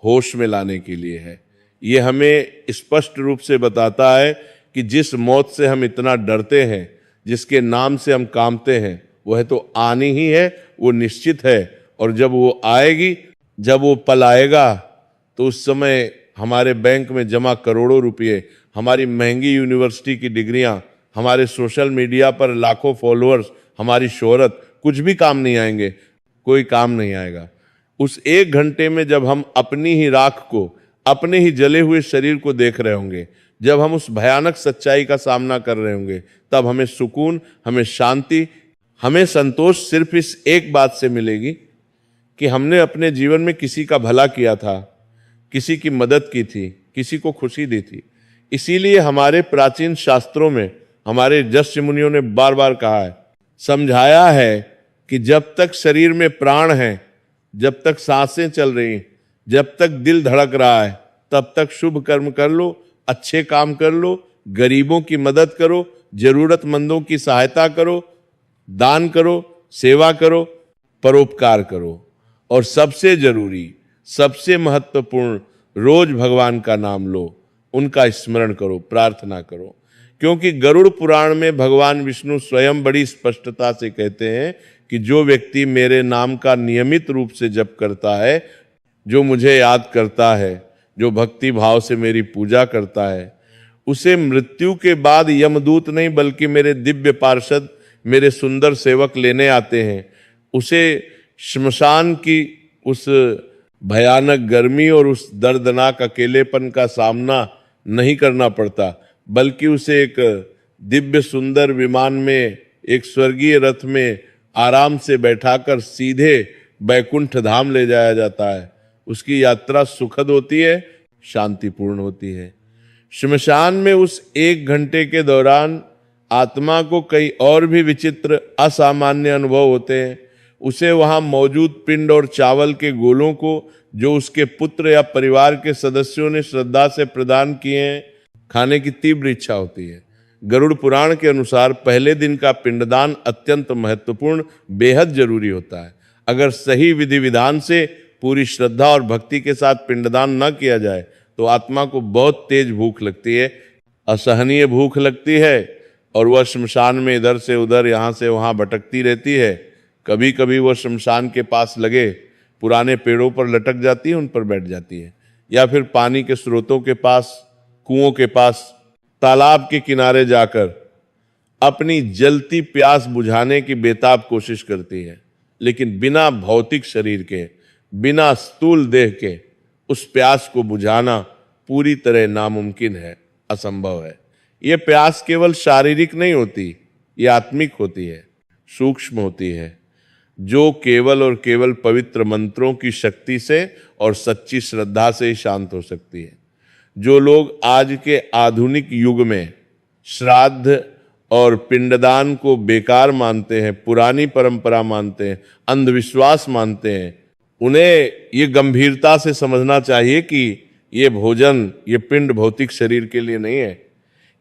होश में लाने के लिए है। ये हमें स्पष्ट रूप से बताता है कि जिस मौत से हम इतना डरते हैं, जिसके नाम से हम कांपते हैं, वह तो आनी ही है, वो निश्चित है। और जब वो आएगी, जब वो पल आएगा, तो उस समय हमारे बैंक में जमा करोड़ों रुपये, हमारी महंगी यूनिवर्सिटी की डिग्रियां, हमारे सोशल मीडिया पर लाखों फॉलोअर्स, हमारी शोहरत, कुछ भी काम नहीं आएंगे, कोई काम नहीं आएगा। उस 1 घंटे में जब हम अपनी ही राख को, अपने ही जले हुए शरीर को देख रहे होंगे, जब हम उस भयानक सच्चाई का सामना कर रहे होंगे, तब हमें सुकून, हमें शांति, हमें संतोष सिर्फ इस एक बात से मिलेगी कि हमने अपने जीवन में किसी का भला किया था, किसी की मदद की थी, किसी को खुशी दी थी। इसीलिए हमारे प्राचीन शास्त्रों में हमारे ऋषि मुनियों ने बार बार कहा है, समझाया है कि जब तक शरीर में प्राण है, जब तक सांसें चल रही, जब तक दिल धड़क रहा है, तब तक शुभ कर्म कर लो, अच्छे काम कर लो, गरीबों की मदद करो, जरूरतमंदों की सहायता करो, दान करो, सेवा करो, परोपकार करो, और सबसे जरूरी, सबसे महत्वपूर्ण, रोज भगवान का नाम लो, उनका स्मरण करो, प्रार्थना करो। क्योंकि गरुड़ पुराण में भगवान विष्णु स्वयं बड़ी स्पष्टता से कहते हैं कि जो व्यक्ति मेरे नाम का नियमित रूप से जप करता है, जो मुझे याद करता है, जो भक्ति भाव से मेरी पूजा करता है, उसे मृत्यु के बाद यमदूत नहीं बल्कि मेरे दिव्य पार्षद, मेरे सुंदर सेवक लेने आते हैं। उसे श्मशान की उस भयानक गर्मी और उस दर्दनाक अकेलेपन का सामना नहीं करना पड़ता, बल्कि उसे एक दिव्य सुंदर विमान में, एक स्वर्गीय रथ में आराम से बैठाकर सीधे बैकुंठ धाम ले जाया जाता है। उसकी यात्रा सुखद होती है, शांतिपूर्ण होती है। श्मशान में उस 1 घंटे के दौरान आत्मा को कई और भी विचित्र असामान्य अनुभव होते हैं। उसे वहां मौजूद पिंड और चावल के गोलों को जो उसके पुत्र या परिवार के सदस्यों ने श्रद्धा से प्रदान किए हैं, खाने की तीव्र इच्छा होती है। गरुड़ पुराण के अनुसार पहले दिन का पिंडदान अत्यंत महत्वपूर्ण, बेहद जरूरी होता है। अगर सही विधि विधान से पूरी श्रद्धा और भक्ति के साथ पिंडदान न किया जाए तो आत्मा को बहुत तेज भूख लगती है, असहनीय भूख लगती है, और वह श्मशान में इधर से उधर, यहाँ से वहाँ भटकती रहती है। कभी कभी वह श्मशान के पास लगे पुराने पेड़ों पर लटक जाती है, उन पर बैठ जाती है, या फिर पानी के स्रोतों के पास, कुओं के पास, तालाब के किनारे जाकर अपनी जलती प्यास बुझाने की बेताब कोशिश करती है। लेकिन बिना भौतिक शरीर के, बिना स्थूल देह के उस प्यास को बुझाना पूरी तरह नामुमकिन है, असंभव है। ये प्यास केवल शारीरिक नहीं होती, ये आत्मिक होती है, सूक्ष्म होती है, जो केवल और केवल पवित्र मंत्रों की शक्ति से और सच्ची श्रद्धा से ही शांत हो सकती है। जो लोग आज के आधुनिक युग में श्राद्ध और पिंडदान को बेकार मानते हैं, पुरानी परंपरा मानते हैं, अंधविश्वास मानते हैं, उन्हें ये गंभीरता से समझना चाहिए कि ये भोजन, ये पिंड भौतिक शरीर के लिए नहीं है।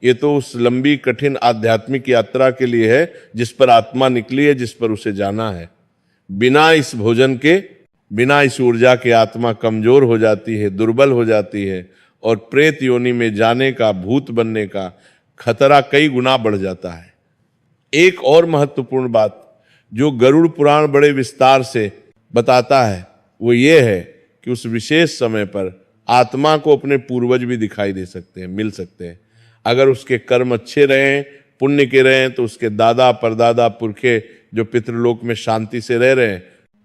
ये तो उस लंबी कठिन आध्यात्मिक यात्रा के लिए है जिस पर आत्मा निकली है, जिस पर उसे जाना है। बिना इस भोजन के, बिना इस ऊर्जा के आत्मा कमजोर हो जाती है, दुर्बल हो जाती है, और प्रेत योनि में जाने का, भूत बनने का खतरा कई गुना बढ़ जाता है। एक और महत्वपूर्ण बात जो गरुड़ पुराण बड़े विस्तार से बताता है वो ये है कि उस विशेष समय पर आत्मा को अपने पूर्वज भी दिखाई दे सकते हैं, मिल सकते हैं। अगर उसके कर्म अच्छे रहें, पुण्य के रहें, तो उसके दादा परदादा पुरखे जो पितृलोक में शांति से रह रहे हैं,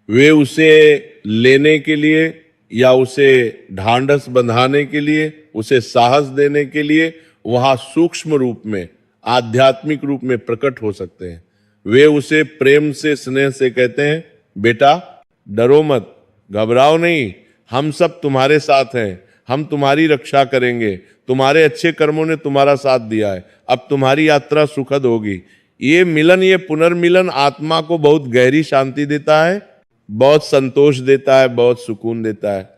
वे उसे लेने के लिए या उसे ढांढस बंधाने के लिए, उसे साहस देने के लिए वहां सूक्ष्म रूप में, आध्यात्मिक रूप में प्रकट हो सकते हैं। वे उसे प्रेम से, स्नेह से कहते हैं, बेटा डरो मत, घबराओ नहीं, हम सब तुम्हारे साथ हैं, हम तुम्हारी रक्षा करेंगे, तुम्हारे अच्छे कर्मों ने तुम्हारा साथ दिया है, अब तुम्हारी यात्रा सुखद होगी। ये मिलन, ये पुनर्मिलन आत्मा को बहुत गहरी शांति देता है, बहुत संतोष देता है, बहुत सुकून देता है।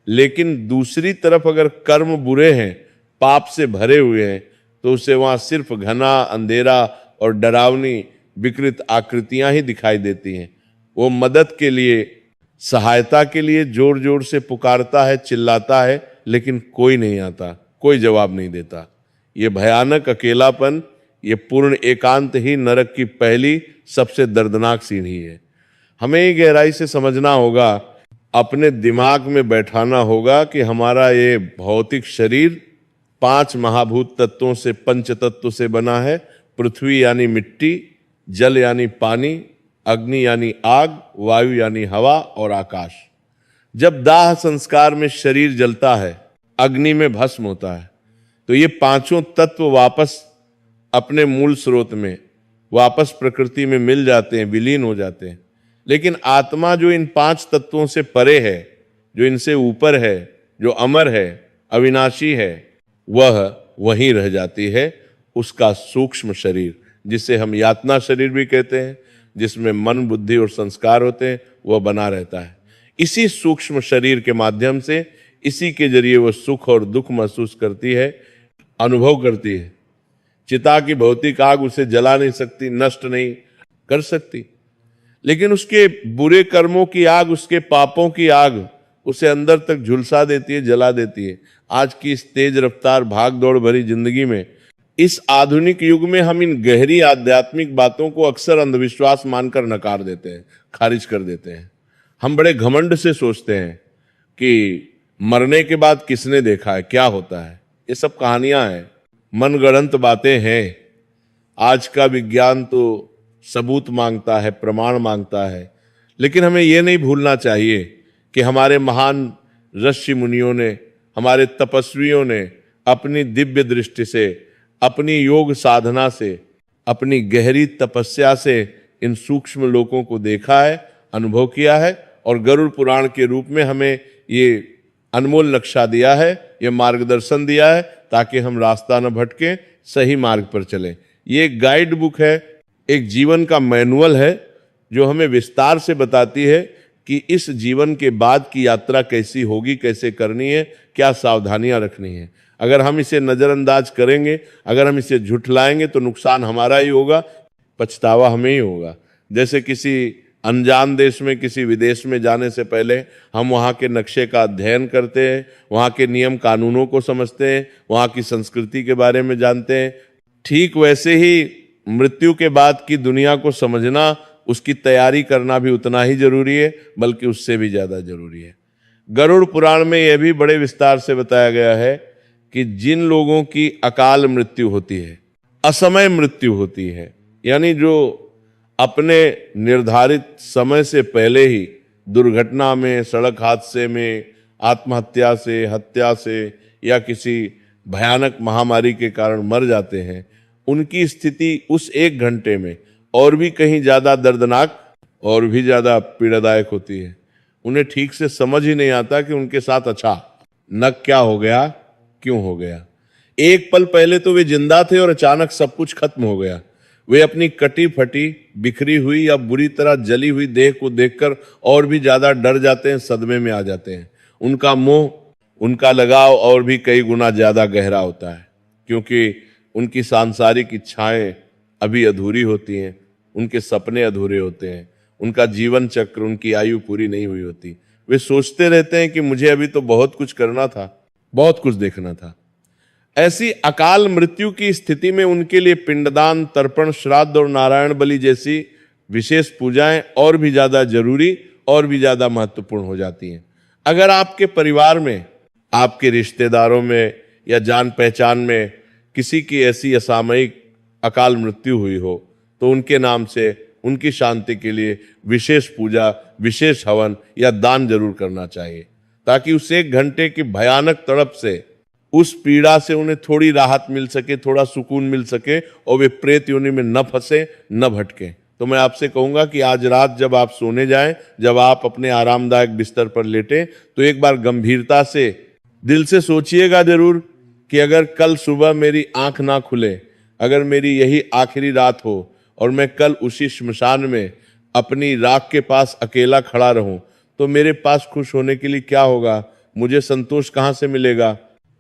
लेकिन दूसरी तरफ अगर कर्म बुरे हैं, पाप से भरे हुए हैं, तो उसे वहां सिर्फ घना अंधेरा और डरावनी विकृत आकृतियां ही दिखाई देती हैं। वो मदद के लिए, सहायता के लिए जोर जोर से पुकारता है, चिल्लाता है, लेकिन कोई नहीं आता, कोई जवाब नहीं देता। ये भयानक अकेलापन, ये पूर्ण एकांत ही नरक की पहली सबसे दर्दनाक सीढ़ी है। हमें ये गहराई से समझना होगा, अपने दिमाग में बैठाना होगा कि हमारा ये भौतिक शरीर 5 महाभूत तत्वों से, पंच तत्व से बना है। पृथ्वी यानी मिट्टी, जल यानी पानी, अग्नि यानी आग, वायु यानी हवा और आकाश। जब दाह संस्कार में शरीर जलता है, अग्नि में भस्म होता है, तो ये पांचों तत्व वापस अपने मूल स्रोत में, वापस प्रकृति में मिल जाते हैं, विलीन हो जाते हैं। लेकिन आत्मा जो इन 5 तत्वों से परे है, जो इनसे ऊपर है, जो अमर है, अविनाशी है, वह वहीं रह जाती है। उसका सूक्ष्म शरीर, जिसे हम यातना शरीर भी कहते हैं, जिसमें मन, बुद्धि और संस्कार होते हैं, वह बना रहता है। इसी सूक्ष्म शरीर के माध्यम से, इसी के जरिए वह सुख और दुख महसूस करती है, अनुभव करती है। चिता की भौतिक आग उसे जला नहीं सकती, नष्ट नहीं कर सकती, लेकिन उसके बुरे कर्मों की आग, उसके पापों की आग उसे अंदर तक झुलसा देती है, जला देती है। आज की इस तेज रफ्तार भाग दौड़ भरी जिंदगी में, इस आधुनिक युग में हम इन गहरी आध्यात्मिक बातों को अक्सर अंधविश्वास मानकर नकार देते हैं, खारिज कर देते हैं। हम बड़े घमंड से सोचते हैं कि मरने के बाद किसने देखा है, क्या होता है। ये सब कहानियां हैं, मनगढ़ंत बातें हैं। आज का विज्ञान तो सबूत मांगता है, प्रमाण मांगता है, लेकिन हमें यह नहीं भूलना चाहिए कि हमारे महान ऋषि मुनियों ने, हमारे तपस्वियों ने अपनी दिव्य दृष्टि से, अपनी योग साधना से, अपनी गहरी तपस्या से इन सूक्ष्म लोकों को देखा है, अनुभव किया है, और गरुड़ पुराण के रूप में हमें ये अनमोल नक्शा दिया है, ये मार्गदर्शन दिया है, ताकि हम रास्ता न भटके, सही मार्ग पर चलें। ये एक गाइड बुक है, एक जीवन का मैनुअल है, जो हमें विस्तार से बताती है कि इस जीवन के बाद की यात्रा कैसी होगी, कैसे करनी है, क्या सावधानियां रखनी है। अगर हम इसे नजरअंदाज करेंगे, अगर हम इसे झुठलाएंगे, तो नुकसान हमारा ही होगा, पछतावा हमें ही होगा। जैसे किसी अनजान देश में, किसी विदेश में जाने से पहले हम वहाँ के नक्शे का अध्ययन करते हैं, वहाँ के नियम कानूनों को समझते हैं, वहाँ की संस्कृति के बारे में जानते हैं। ठीक वैसे ही मृत्यु के बाद की दुनिया को समझना, उसकी तैयारी करना भी उतना ही जरूरी है, बल्कि उससे भी ज्यादा जरूरी है। गरुड़ पुराण में यह भी बड़े विस्तार से बताया गया है कि जिन लोगों की अकाल मृत्यु होती है, असमय मृत्यु होती है, यानी जो अपने निर्धारित समय से पहले ही दुर्घटना में, सड़क हादसे में, आत्महत्या से, हत्या से या किसी भयानक महामारी के कारण मर जाते हैं, उनकी स्थिति उस 1 घंटे में और भी कहीं ज्यादा दर्दनाक और भी ज्यादा पीड़ादायक होती है। उन्हें ठीक से समझ ही नहीं आता कि उनके साथ अच्छा न क्या हो गया, क्यों हो गया। एक पल पहले तो वे जिंदा थे और अचानक सब कुछ खत्म हो गया। वे अपनी कटी फटी, बिखरी हुई या बुरी तरह जली हुई देह को देखकर और भी ज्यादा डर जाते हैं, सदमे में आ जाते हैं। उनका मोह, उनका लगाव और भी कई गुना ज्यादा गहरा होता है, क्योंकि उनकी सांसारिक इच्छाएं अभी अधूरी होती हैं, उनके सपने अधूरे होते हैं, उनका जीवन चक्र, उनकी आयु पूरी नहीं हुई होती। वे सोचते रहते हैं कि मुझे अभी तो बहुत कुछ करना था, बहुत कुछ देखना था। ऐसी अकाल मृत्यु की स्थिति में उनके लिए पिंडदान, तर्पण, श्राद्ध और नारायण बलि जैसी विशेष पूजाएं और भी ज्यादा जरूरी और भी ज्यादा महत्वपूर्ण हो जाती हैं। अगर आपके परिवार में, आपके रिश्तेदारों में या जान पहचान में किसी की ऐसी असामयिक अकाल मृत्यु हुई हो, तो उनके नाम से, उनकी शांति के लिए विशेष पूजा, विशेष हवन या दान जरूर करना चाहिए, ताकि उस 1 घंटे की भयानक तड़प से, उस पीड़ा से उन्हें थोड़ी राहत मिल सके, थोड़ा सुकून मिल सके, और वे प्रेत योनि में न फंसे, न भटके। तो मैं आपसे कहूंगा कि आज रात जब आप सोने जाएं, जब आप अपने आरामदायक बिस्तर पर लेटें, तो एक बार गंभीरता से दिल से सोचिएगा जरूर कि अगर कल सुबह मेरी आंख ना खुले, अगर मेरी यही आखिरी रात हो और मैं कल उसी श्मशान में अपनी राख के पास अकेला खड़ा रहूं, तो मेरे पास खुश होने के लिए क्या होगा, मुझे संतोष कहां से मिलेगा।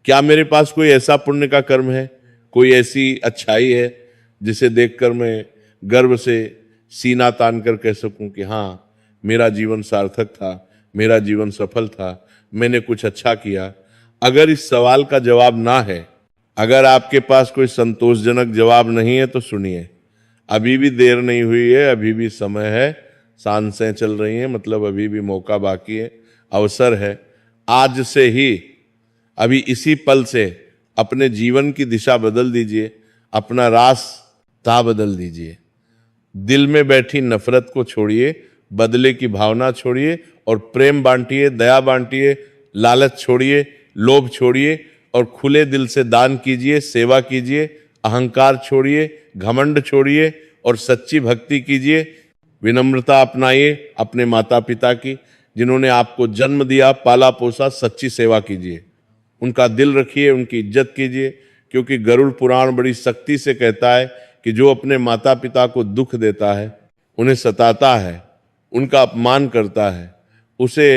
क्या मेरे पास कोई ऐसा पुण्य का कर्म है, कोई ऐसी अच्छाई है जिसे देखकर मैं गर्व से सीना तान कर कह सकूं कि हाँ, मेरा जीवन सार्थक था, मेरा जीवन सफल था, मैंने कुछ अच्छा किया। अगर इस सवाल का जवाब ना है, अगर आपके पास कोई संतोषजनक जवाब नहीं है, तो सुनिए, अभी भी देर नहीं हुई है, अभी भी समय है, सांसें चल रही हैं, मतलब अभी भी मौका बाकी है, अवसर है। आज से ही, अभी इसी पल से अपने जीवन की दिशा बदल दीजिए, अपना रास्ता बदल दीजिए। दिल में बैठी नफरत को छोड़िए, बदले की भावना छोड़िए और प्रेम बांटिए, दया बांटिए, लालच छोड़िए, लोभ छोड़िए और खुले दिल से दान कीजिए, सेवा कीजिए, अहंकार छोड़िए, घमंड छोड़िए और सच्ची भक्ति कीजिए। विनम्रता अपनाइए अपने माता पिता की, जिन्होंने आपको जन्म दिया, पाला पोसा, सच्ची सेवा कीजिए, उनका दिल रखिए, उनकी इज्जत कीजिए, क्योंकि गरुड़ पुराण बड़ी सख्ती से कहता है कि जो अपने माता पिता को दुख देता है, उन्हें सताता है, उनका अपमान करता है, उसे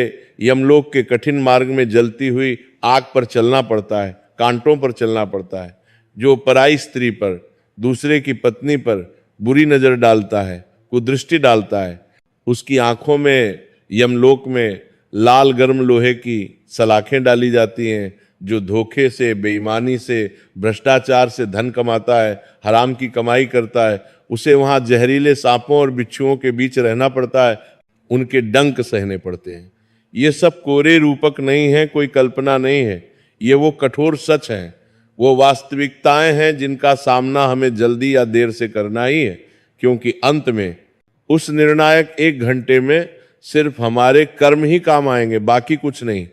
यमलोक के कठिन मार्ग में जलती हुई आग पर चलना पड़ता है, कांटों पर चलना पड़ता है। जो पराई स्त्री पर, दूसरे की पत्नी पर बुरी नजर डालता है, कुदृष्टि डालता है, उसकी आंखों में यमलोक में लाल गर्म लोहे की सलाखें डाली जाती हैं। जो धोखे से, बेईमानी से, भ्रष्टाचार से धन कमाता है, हराम की कमाई करता है, उसे वहां जहरीले सांपों और बिच्छुओं के बीच रहना पड़ता है, उनके डंक सहने पड़ते हैं। ये सब कोरे रूपक नहीं है, कोई कल्पना नहीं है, ये वो कठोर सच है, वो वास्तविकताएं हैं जिनका सामना हमें जल्दी या देर से करना ही है। क्योंकि अंत में उस निर्णायक 1 घंटे में सिर्फ हमारे कर्म ही काम आएंगे, बाकी कुछ नहीं।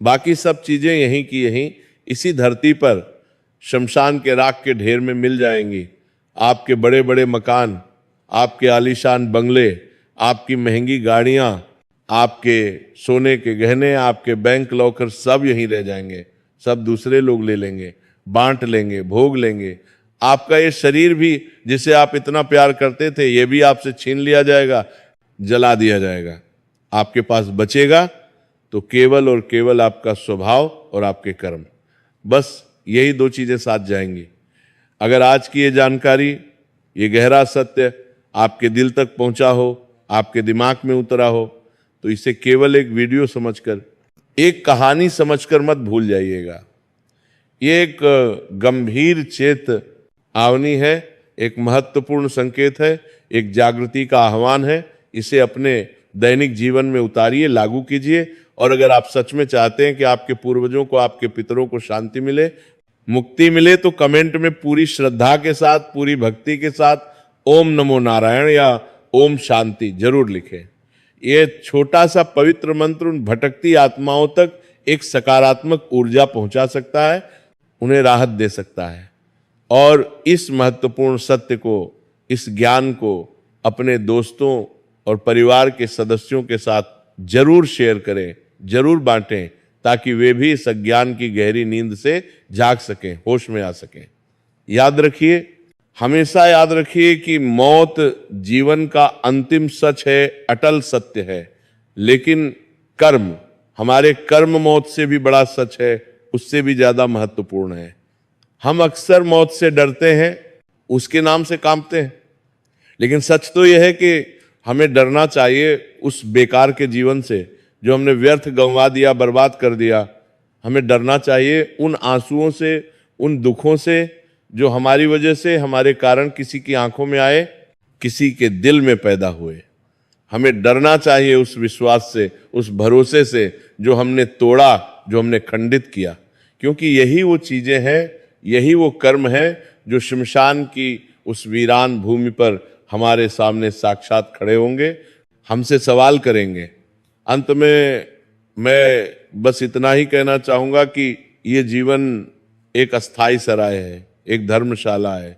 बाकी सब चीजें यहीं की यहीं इसी धरती पर शमशान के राख के ढेर में मिल जाएंगी। आपके बड़े बड़े मकान, आपके आलीशान बंगले, आपकी महंगी गाड़ियां, आपके सोने के गहने, आपके बैंक लॉकर सब यहीं रह जाएंगे, सब दूसरे लोग ले लेंगे, बांट लेंगे, भोग लेंगे। आपका ये शरीर भी जिसे आप इतना प्यार करते थे, ये भी आपसे छीन लिया जाएगा, जला दिया जाएगा। आपके पास बचेगा तो केवल और केवल आपका स्वभाव और आपके कर्म, बस यही 2 चीजें साथ जाएंगी। अगर आज की ये जानकारी, ये गहरा सत्य आपके दिल तक पहुंचा हो, आपके दिमाग में उतरा हो, तो इसे केवल एक वीडियो समझकर, एक कहानी समझकर मत भूल जाइएगा। ये एक गंभीर चेत आवनी है, एक महत्वपूर्ण संकेत है, एक जागृति का आह्वान है। इसे अपने दैनिक जीवन में उतारिए, लागू कीजिए। और अगर आप सच में चाहते हैं कि आपके पूर्वजों को, आपके पितरों को शांति मिले, मुक्ति मिले, तो कमेंट में पूरी श्रद्धा के साथ, पूरी भक्ति के साथ ओम नमो नारायण या ओम शांति जरूर लिखें। ये छोटा सा पवित्र मंत्र उन भटकती आत्माओं तक एक सकारात्मक ऊर्जा पहुंचा सकता है, उन्हें राहत दे सकता है। और इस महत्वपूर्ण सत्य को, इस ज्ञान को अपने दोस्तों और परिवार के सदस्यों के साथ जरूर शेयर करें, जरूर बांटें, ताकि वे भी इस अज्ञान की गहरी नींद से जाग सकें, होश में आ सकें। याद रखिए, हमेशा याद रखिए कि मौत जीवन का अंतिम सच है, अटल सत्य है। लेकिन कर्म, हमारे कर्म मौत से भी बड़ा सच है, उससे भी ज्यादा महत्वपूर्ण है। हम अक्सर मौत से डरते हैं, उसके नाम से कांपते हैं, लेकिन सच तो यह है कि हमें डरना चाहिए उस बेकार के जीवन से जो हमने व्यर्थ गंवा दिया, बर्बाद कर दिया। हमें डरना चाहिए उन आंसुओं से, उन दुखों से जो हमारी वजह से, हमारे कारण किसी की आंखों में आए, किसी के दिल में पैदा हुए। हमें डरना चाहिए उस विश्वास से, उस भरोसे से जो हमने तोड़ा, जो हमने खंडित किया। क्योंकि यही वो चीजें हैं, यही वो कर्म है जो शमशान की उस वीरान भूमि पर हमारे सामने साक्षात खड़े होंगे, हमसे सवाल करेंगे। अंत में मैं बस इतना ही कहना चाहूंगा कि ये जीवन एक अस्थाई सराय है, एक धर्मशाला है।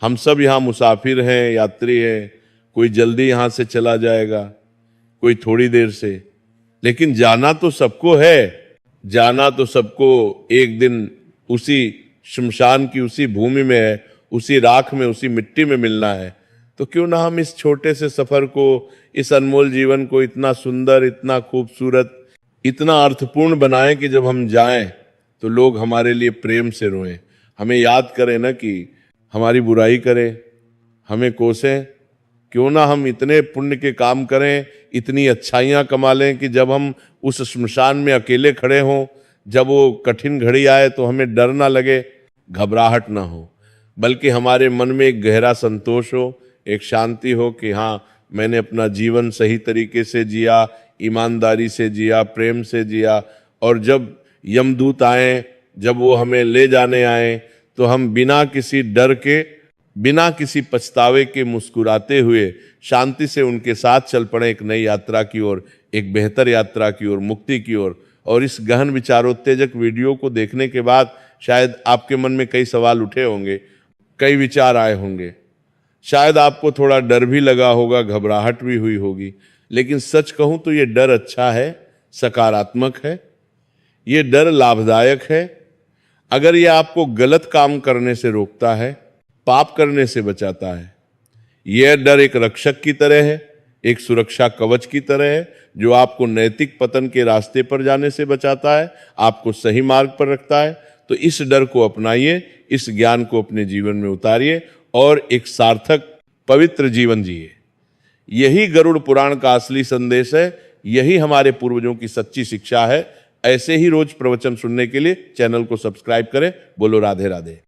हम सब यहाँ मुसाफिर हैं, यात्री हैं। कोई जल्दी यहाँ से चला जाएगा, कोई थोड़ी देर से, लेकिन जाना तो सबको है। जाना तो सबको एक दिन उसी शमशान की उसी भूमि में है, उसी राख में, उसी मिट्टी में मिलना है। तो क्यों ना हम इस छोटे से सफर को, इस अनमोल जीवन को इतना सुंदर, इतना खूबसूरत, इतना अर्थपूर्ण बनाएं कि जब हम जाएं तो लोग हमारे लिए प्रेम से रोएं, हमें याद करें ना कि हमारी बुराई करें, हमें कोसें। क्यों ना हम इतने पुण्य के काम करें, इतनी अच्छाइयाँ कमा लें कि जब हम उस शमशान में अकेले खड़े हों, जब वो कठिन घड़ी आए तो हमें डर ना लगे, घबराहट ना हो, बल्कि हमारे मन में एक गहरा संतोष हो, एक शांति हो कि हाँ, मैंने अपना जीवन सही तरीके से जिया, ईमानदारी से जिया, प्रेम से जिया। और जब यमदूत आए, जब वो हमें ले जाने आए, तो हम बिना किसी डर के, बिना किसी पछतावे के, मुस्कुराते हुए शांति से उनके साथ चल पड़े एक नई यात्रा की ओर, एक बेहतर यात्रा की ओर, मुक्ति की ओर। और इस गहन विचारोत्तेजक वीडियो को देखने के बाद शायद आपके मन में कई सवाल उठे होंगे, कई विचार आए होंगे, शायद आपको थोड़ा डर भी लगा होगा, घबराहट भी हुई होगी। लेकिन सच कहूं तो ये डर अच्छा है, सकारात्मक है, ये डर लाभदायक है। अगर ये आपको गलत काम करने से रोकता है, पाप करने से बचाता है, यह डर एक रक्षक की तरह है, एक सुरक्षा कवच की तरह है, जो आपको नैतिक पतन के रास्ते पर जाने से बचाता है, आपको सही मार्ग पर रखता है। तो इस डर को अपनाइए, इस ज्ञान को अपने जीवन में उतारिए और एक सार्थक पवित्र जीवन जिए। यही गरुड़ पुराण का असली संदेश है, यही हमारे पूर्वजों की सच्ची शिक्षा है। ऐसे ही रोज प्रवचन सुनने के लिए चैनल को सब्सक्राइब करें। बोलो राधे राधे।